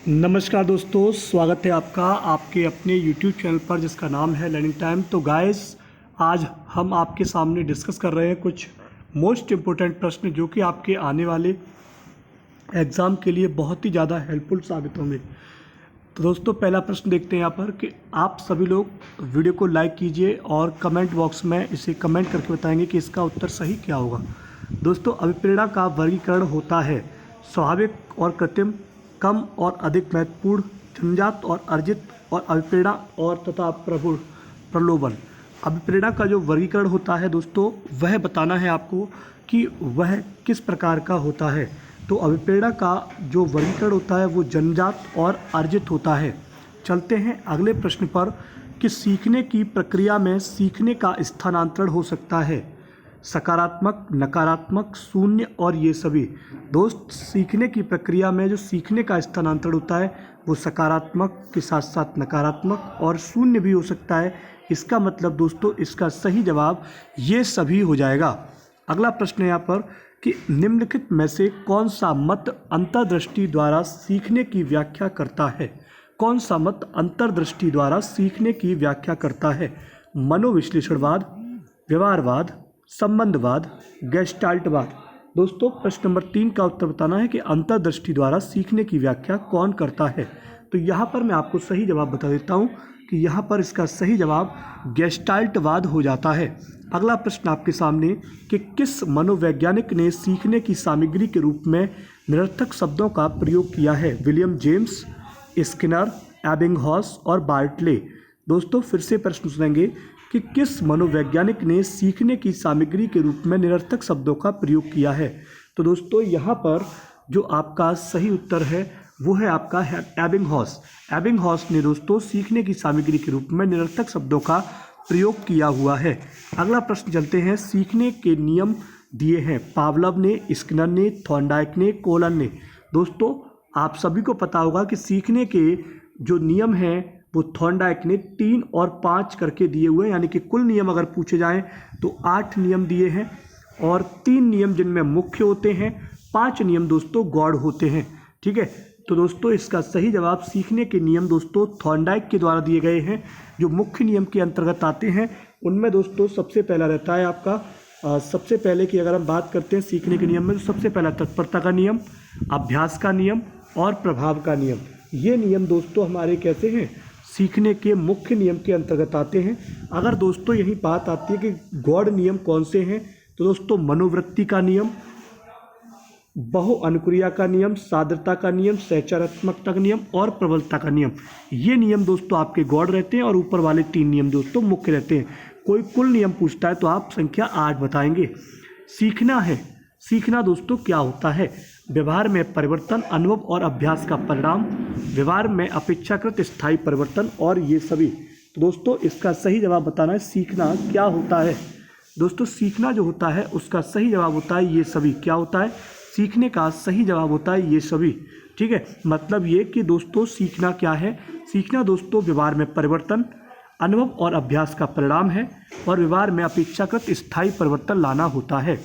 नमस्कार दोस्तों, स्वागत है आपका आपके अपने YouTube चैनल पर जिसका नाम है लर्निंग टाइम। तो गाइस, आज हम आपके सामने डिस्कस कर रहे हैं कुछ मोस्ट इम्पोर्टेंट प्रश्न जो कि आपके आने वाले एग्ज़ाम के लिए बहुत ही ज़्यादा हेल्पफुल साबित होंगे। तो दोस्तों, पहला प्रश्न देखते हैं यहाँ पर कि आप सभी लोग वीडियो को लाइक कीजिए और कमेंट बॉक्स में इसे कमेंट करके बताएंगे कि इसका उत्तर सही क्या होगा। दोस्तों, अभिप्रेरणा का वर्गीकरण होता है स्वाभाविक और कृत्रिम, कम और अधिक महत्वपूर्ण, जन्मजात और अर्जित, और अभिप्रेरणा और तथा प्रलोभन। अभिप्रेरणा का जो वर्गीकरण होता है दोस्तों, वह बताना है आपको कि वह किस प्रकार का होता है। तो अभिप्रेरणा का जो वर्गीकरण होता है वो जन्मजात और अर्जित होता है। चलते हैं अगले प्रश्न पर कि सीखने की प्रक्रिया में सीखने का स्थानांतरण हो सकता है सकारात्मक, नकारात्मक, शून्य और ये सभी। दोस्त, सीखने की प्रक्रिया में जो सीखने का स्थानांतरण होता है वो सकारात्मक के साथ साथ नकारात्मक और शून्य भी हो सकता है। इसका मतलब दोस्तों, इसका सही जवाब ये सभी हो जाएगा। अगला प्रश्न है यहाँ पर कि निम्नलिखित में से कौन सा मत अंतर्दृष्टि द्वारा सीखने की व्याख्या करता है। कौन सा मत अंतर्दृष्टि द्वारा सीखने की व्याख्या करता है। मनोविश्लेषणवाद, व्यवहारवाद, संबंधवाद, गेस्टाल्टवाद। दोस्तों, प्रश्न नंबर 3 का उत्तर बताना है कि अंतर्दृष्टि द्वारा सीखने की व्याख्या कौन करता है। तो यहाँ पर मैं आपको सही जवाब बता देता हूँ कि यहाँ पर इसका सही जवाब गेस्टाल्टवाद हो जाता है। अगला प्रश्न आपके सामने कि किस मनोवैज्ञानिक ने सीखने की सामग्री के रूप में निरर्थक शब्दों का प्रयोग किया है। विलियम जेम्स, स्किनर, एबिंगहॉस और बार्टले। दोस्तों, फिर से प्रश्न सुनेंगे कि किस मनोवैज्ञानिक ने सीखने की सामग्री के रूप में निरर्थक शब्दों का प्रयोग किया है। तो दोस्तों, यहाँ पर जो आपका सही उत्तर है वो है आपका एबिंगहॉस। एबिंगहॉस ने दोस्तों सीखने की सामग्री के रूप में निरर्थक शब्दों का प्रयोग किया हुआ है। अगला प्रश्न चलते हैं। सीखने के नियम दिए हैं पावलव ने, स्किनर ने, थॉर्नडाइक ने, कोलन ने। दोस्तों, आप सभी को पता होगा कि सीखने के जो नियम हैं वो थॉर्नडाइक ने 3 और 5 करके दिए हुए हैं, यानी कि कुल नियम अगर पूछे जाएं तो 8 नियम दिए हैं और 3 नियम जिनमें मुख्य होते हैं, 5 नियम दोस्तों गौड़ होते हैं। ठीक है, तो दोस्तों इसका सही जवाब सीखने के नियम दोस्तों थॉर्नडाइक के द्वारा दिए गए हैं। जो मुख्य नियम के अंतर्गत आते हैं उनमें दोस्तों सबसे पहला रहता है आपका सबसे पहले की अगर हम बात करते हैं सीखने के नियम में, तो सबसे पहला तत्परता का नियम, अभ्यास का नियम और प्रभाव का नियम। ये नियम दोस्तों हमारे कैसे हैं, सीखने के मुख्य नियम के अंतर्गत आते हैं। अगर दोस्तों यही बात आती है कि गौड़ नियम कौन से हैं, तो दोस्तों मनोवृत्ति का नियम, बहु अनुक्रिया का नियम, सादृता का नियम, सहचारात्मकता का नियम और प्रबलता का नियम। ये नियम दोस्तों आपके गौड़ रहते हैं और ऊपर वाले 3 नियम दोस्तों मुख्य रहते हैं। कोई कुल नियम पूछता है तो आप संख्या 8 बताएंगे। सीखना है, सीखना दोस्तों क्या होता है। व्यवहार में परिवर्तन, अनुभव और अभ्यास का परिणाम, व्यवहार में अपेक्षाकृत स्थायी परिवर्तन और ये सभी। तो दोस्तों इसका सही जवाब बताना है सीखना क्या होता है। दोस्तों, सीखना जो होता है उसका सही जवाब होता है ये सभी। क्या होता है, सीखने का सही जवाब होता है ये सभी। ठीक है, मतलब ये कि दोस्तों सीखना क्या है। सीखना दोस्तों व्यवहार में परिवर्तन, अनुभव और अभ्यास का परिणाम है और व्यवहार में अपेक्षाकृत स्थायी परिवर्तन लाना होता है।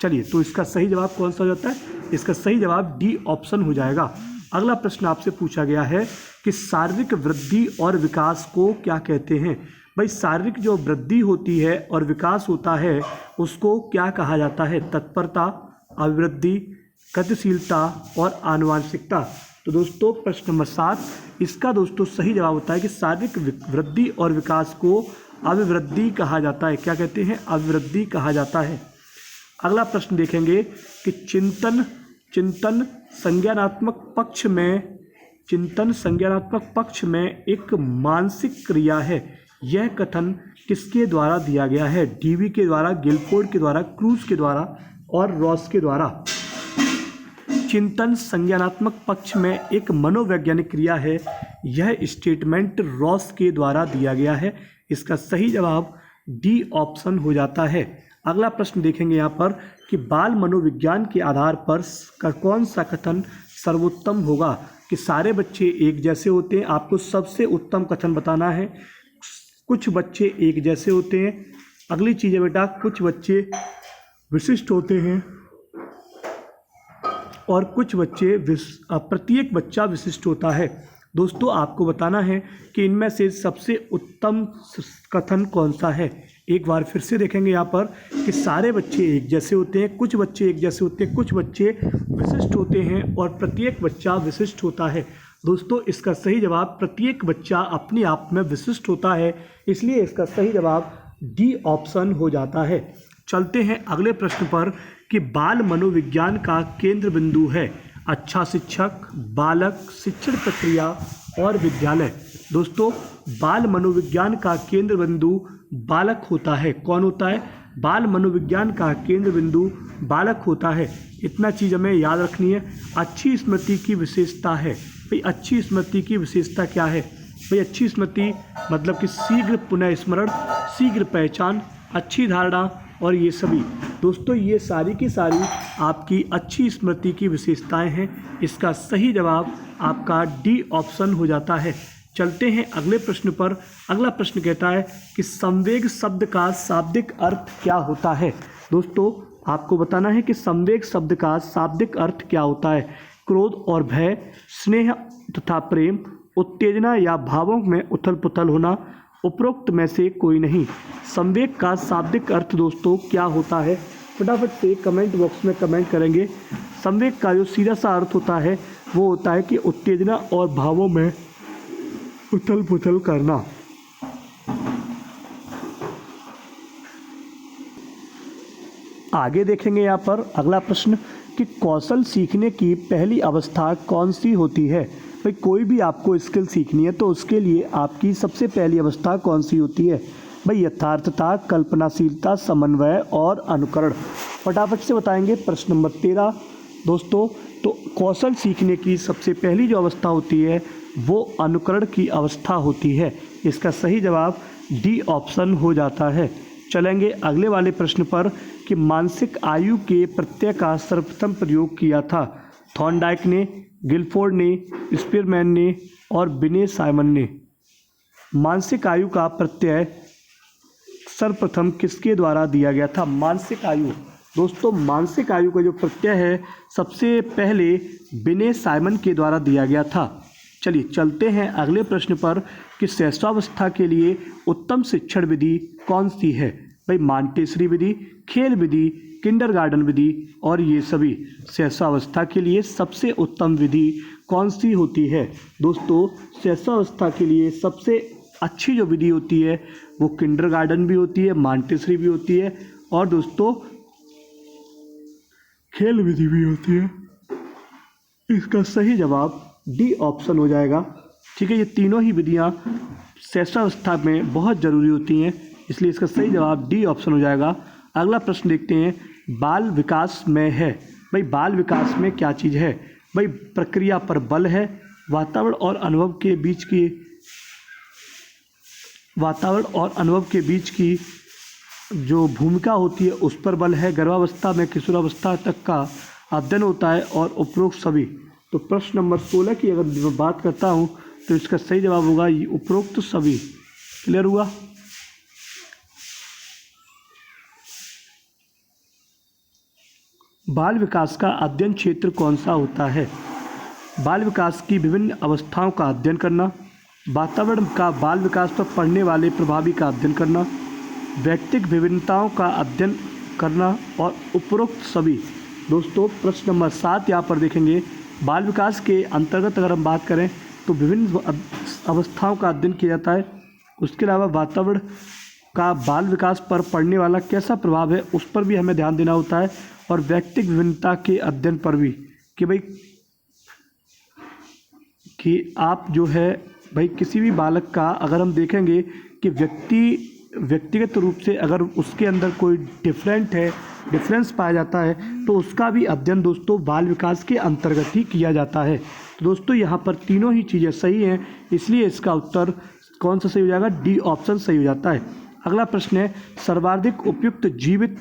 चलिए, तो इसका सही जवाब कौन सा हो जाता है, इसका सही जवाब डी ऑप्शन हो जाएगा। अगला प्रश्न आपसे पूछा गया है कि शारीरिक वृद्धि और विकास को क्या कहते हैं। भाई, शारीरिक जो वृद्धि होती है और विकास होता है उसको क्या कहा जाता है। तत्परता, अभिवृद्धि, गतिशीलता और आनुवांशिकता। तो दोस्तों प्रश्न नंबर 7, इसका दोस्तों सही जवाब होता है कि शारीरिक वृद्धि और विकास को अभिवृद्धि कहा जाता है। क्या कहते हैं, अभिवृद्धि कहा जाता है। अगला प्रश्न देखेंगे कि चिंतन संज्ञानात्मक पक्ष में एक मानसिक क्रिया है। यह कथन किसके द्वारा दिया गया है। डीवी के द्वारा, गिलफोर्ड के द्वारा, क्रूज के द्वारा और रॉस के द्वारा। चिंतन संज्ञानात्मक पक्ष में एक मनोवैज्ञानिक क्रिया है। यह स्टेटमेंट रॉस के द्वारा दिया गया है। इसका सही जवाब डी ऑप्शन हो जाता है। अगला प्रश्न देखेंगे यहाँ पर कि बाल मनोविज्ञान के आधार पर कौन सा कथन सर्वोत्तम होगा। कि सारे बच्चे एक जैसे होते हैं, आपको सबसे उत्तम कथन बताना है। कुछ बच्चे एक जैसे होते हैं। अगली चीज़ है बेटा, कुछ बच्चे विशिष्ट होते हैं। और कुछ बच्चे प्रत्येक बच्चा विशिष्ट होता है। दोस्तों आपको बताना है कि इनमें से सबसे उत्तम कथन कौन सा है। एक बार फिर से देखेंगे यहाँ पर कि सारे बच्चे एक जैसे होते हैं, कुछ बच्चे एक जैसे होते हैं, कुछ बच्चे विशिष्ट होते हैं और प्रत्येक बच्चा विशिष्ट होता है। दोस्तों इसका सही जवाब प्रत्येक बच्चा अपने आप में विशिष्ट होता है, इसलिए इसका सही जवाब डी ऑप्शन हो जाता है। चलते हैं अगले प्रश्न पर कि बाल मनोविज्ञान का केंद्र बिंदु है अच्छा शिक्षक, बालक, शिक्षण प्रक्रिया और विद्यालय। दोस्तों बाल मनोविज्ञान का केंद्र बिंदु बालक होता है। कौन होता है? बाल मनोविज्ञान का केंद्र बिंदु बालक होता है। इतना चीज़ हमें याद रखनी है। अच्छी स्मृति की विशेषता है भाई, अच्छी स्मृति की विशेषता क्या है भाई? अच्छी स्मृति मतलब कि शीघ्र पुनः स्मरण, शीघ्र पहचान, अच्छी धारणा और ये सभी। दोस्तों ये सारी की सारी आपकी अच्छी स्मृति की विशेषताएं हैं। इसका सही जवाब आपका डी ऑप्शन हो जाता है। चलते हैं अगले प्रश्न पर। अगला प्रश्न कहता है कि संवेग शब्द का शाब्दिक अर्थ क्या होता है। दोस्तों आपको बताना है कि संवेग शब्द का शाब्दिक अर्थ क्या होता है। क्रोध और भय, स्नेह तथा प्रेम, उत्तेजना या भावों में उथल पुथल होना, उपरोक्त में से कोई नहीं। संवेग का शाब्दिक अर्थ दोस्तों क्या होता है? फटाफट से कमेंट बॉक्स में कमेंट करेंगे। संवेग का जो सीधा सा अर्थ होता है वो होता है कि उत्तेजना और भावों में उथल पुथल करना। आगे देखेंगे यहाँ पर अगला प्रश्न कि कौशल सीखने की पहली अवस्था कौन सी होती है। भाई कोई भी आपको स्किल सीखनी है तो उसके लिए आपकी सबसे पहली अवस्था कौन सी होती है? भाई यथार्थता, कल्पनाशीलता, समन्वय और अनुकरण। फटाफट से बताएंगे। प्रश्न नंबर 13 दोस्तों, तो कौशल सीखने की सबसे पहली जो अवस्था होती है वो अनुकरण की अवस्था होती है। इसका सही जवाब डी ऑप्शन हो जाता है। चलेंगे अगले वाले प्रश्न पर कि मानसिक आयु के प्रत्यय का सर्वप्रथम प्रयोग किया था। थॉर्नडाइक ने, गिलफोर्ड ने, स्पीरमैन ने और बिने साइमन ने। मानसिक आयु का प्रत्यय सर्वप्रथम किसके द्वारा दिया गया था? मानसिक आयु। दोस्तों मानसिक आयु का जो प्रत्यय है सबसे पहले बिने साइमन के द्वारा दिया गया था। चलिए चलते हैं अगले प्रश्न पर कि शैशवावस्था के लिए उत्तम शिक्षण विधि कौन सी है। भाई मांटेसरी विधि, खेल विधि, किंडरगार्टन विधि और ये सभी। शैशवावस्था के लिए सबसे उत्तम विधि कौन सी होती है? दोस्तों शैशवावस्था के लिए सबसे अच्छी जो विधि होती है वो किंडरगार्टन भी होती है, मांटेसरी भी होती है और दोस्तों खेल विधि भी होती है। इसका सही जवाब डी ऑप्शन हो जाएगा। ठीक है, ये तीनों ही विधियाँ शैशवावस्था में बहुत ज़रूरी होती हैं, इसलिए इसका सही जवाब डी ऑप्शन हो जाएगा। अगला प्रश्न देखते हैं, बाल विकास में है। भाई बाल विकास में क्या चीज़ है? भाई प्रक्रिया पर बल है, वातावरण और अनुभव के बीच की जो भूमिका होती है उस पर बल है, गर्भावस्था में किशोरावस्था तक का अध्ययन होता है और उपरोक्त सभी। तो प्रश्न नंबर 16 की अगर मैं बात करता हूँ तो इसका सही जवाब होगा ये उपरोक्त सभी। क्लियर हुआ? बाल विकास का अध्ययन क्षेत्र कौन सा होता है? बाल विकास की विभिन्न अवस्थाओं का अध्ययन करना, वातावरण का बाल विकास पर पड़ने वाले प्रभावी का अध्ययन करना, व्यक्तिगत विभिन्नताओं का अध्ययन करना और उपरोक्त सभी। दोस्तों प्रश्न नंबर 7 यहाँ पर देखेंगे। बाल विकास के अंतर्गत अगर हम बात करें तो विभिन्न अवस्थाओं का अध्ययन किया जाता है। उसके अलावा वातावरण का बाल विकास पर पड़ने वाला कैसा प्रभाव है उस पर भी हमें ध्यान देना होता है और व्यक्तिगत विभिन्नता के अध्ययन पर भी कि भाई कि आप जो है भाई किसी भी बालक का अगर हम देखेंगे कि व्यक्तिगत रूप से अगर उसके अंदर कोई डिफरेंस पाया जाता है तो उसका भी अध्ययन दोस्तों बाल विकास के अंतर्गत ही किया जाता है। तो दोस्तों यहाँ पर तीनों ही चीज़ें सही हैं, इसलिए इसका उत्तर कौन सा सही हो जाएगा? डी ऑप्शन सही हो जाता है। अगला प्रश्न है, सर्वाधिक उपयुक्त जीवित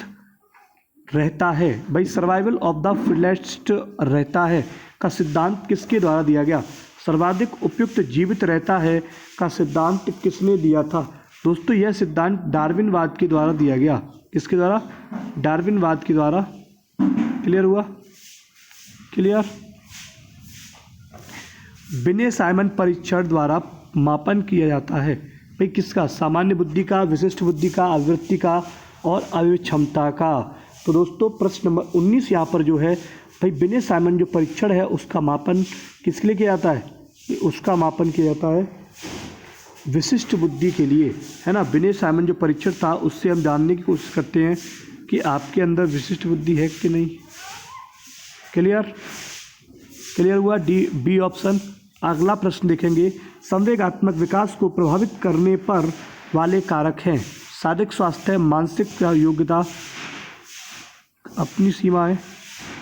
रहता है। भाई सर्वाइवल ऑफ द फिटेस्ट रहता है का सिद्धांत किसके द्वारा दिया गया? सर्वाधिक उपयुक्त जीवित रहता है का सिद्धांत किसने दिया था? दोस्तों यह सिद्धांत डार्विनवाद के द्वारा दिया गया। किसके द्वारा? डार्विनवाद के द्वारा। क्लियर हुआ? क्लियर। बिने साइमन परीक्षण द्वारा मापन किया जाता है भाई किसका, सामान्य बुद्धि का, विशिष्ट बुद्धि का, अभिवृत्ति का और अभिक्षमता का। तो दोस्तों प्रश्न नंबर 19 यहाँ पर जो है भाई बिने साइमन जो परीक्षण है उसका मापन किसके लिए किया जाता है, उसका मापन किया जाता है विशिष्ट बुद्धि के लिए, है ना। बिने साइमन जो परीक्षण था उससे हम जानने की कोशिश करते हैं कि आपके अंदर विशिष्ट बुद्धि है कि नहीं। क्लियर, क्लियर हुआ। B option. अगला प्रश्न देखेंगे, संवेगात्मक विकास को प्रभावित करने पर वाले कारक हैं शारीरिक स्वास्थ्य, मानसिक योग्यता, अपनी सीमाएं,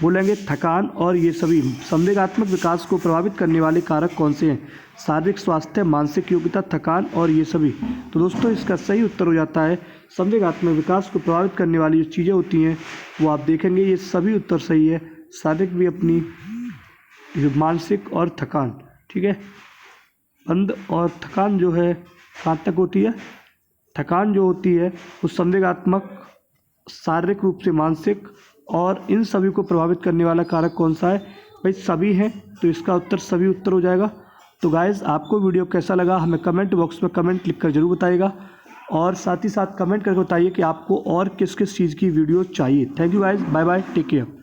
बोलेंगे थकान और ये सभी। संवेगात्मक विकास को प्रभावित करने वाले कारक कौन से हैं, शारीरिक स्वास्थ्य, मानसिक योग्यता, थकान और ये सभी। तो दोस्तों इसका सही उत्तर हो जाता है संवेगात्मक विकास को प्रभावित करने वाली जो चीज़ें होती हैं वो आप देखेंगे ये सभी उत्तर सही है, शारीरिक भी अपनी, मानसिक और थकान, ठीक है। बंद और थकान जो है कहाँ तक होती है, थकान जो होती है वो संवेगात्मक, शारीरिक रूप से मानसिक और इन सभी को प्रभावित करने वाला कारक कौन सा है भाई, सभी हैं। तो इसका उत्तर सभी उत्तर हो जाएगा। तो गाइज़ आपको वीडियो कैसा लगा हमें कमेंट बॉक्स में कमेंट लिख कर जरूर बताइएगा और साथ ही साथ कमेंट करके बताइए कि आपको और किस किस चीज़ की वीडियो चाहिए। Thank you guys, bye bye, take care.